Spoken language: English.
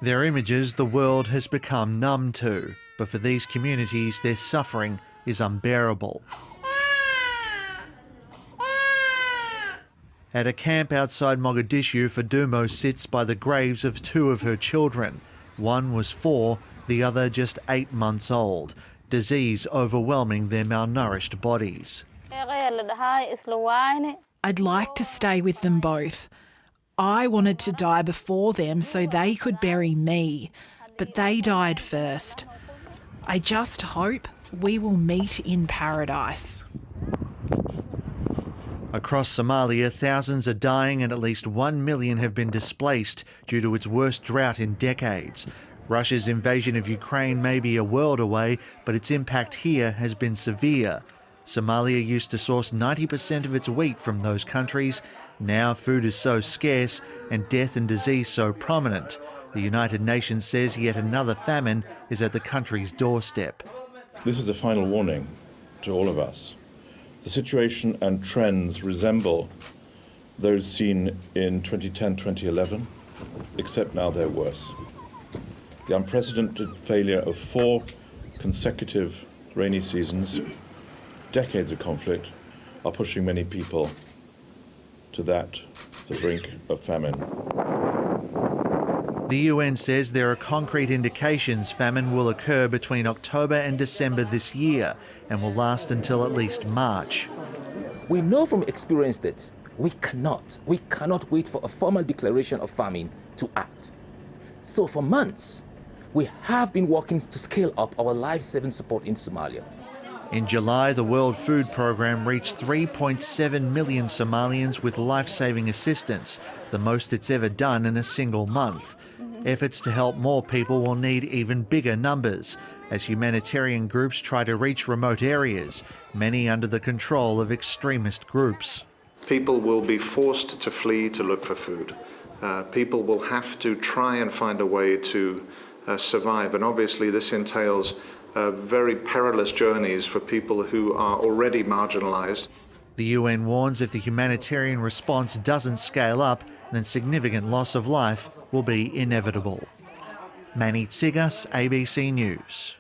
They're images the world has become numb to, but for these communities, their suffering is unbearable. At a camp outside Mogadishu, Fadumo sits by the graves of two of her children. One was 4, the other just 8 months old. Disease overwhelming their malnourished bodies. I'd like to stay with them both. I wanted to die before them so they could bury me, but they died first. I just hope we will meet in paradise. Across Somalia, thousands are dying and at least 1 million have been displaced due to its worst drought in decades. Russia's invasion of Ukraine may be a world away, but its impact here has been severe. Somalia used to source 90% of its wheat from those countries. Now food is so scarce and death and disease so prominent. The United Nations says yet another famine is at the country's doorstep. This is a final warning to all of us. The situation and trends resemble those seen in 2010-2011, except now they're worse. The unprecedented failure of 4 consecutive rainy seasons, decades of conflict, are pushing many people to the brink of famine. The UN says there are concrete indications famine will occur between October and December this year and will last until at least March. We know from experience that we cannot wait for a formal declaration of famine to act. So for months, we have been working to scale up our life-saving support in Somalia. In July, the World Food Programme reached 3.7 million Somalians with life-saving assistance, the most it's ever done in a single month. Efforts to help more people will need even bigger numbers, as humanitarian groups try to reach remote areas, many under the control of extremist groups. People will be forced to flee to look for food. People will have to try and find a way to survive, and obviously this entails very perilous journeys for people who are already marginalised. The UN warns if the humanitarian response doesn't scale up, then significant loss of life will be inevitable. Manny Tsigas, ABC News.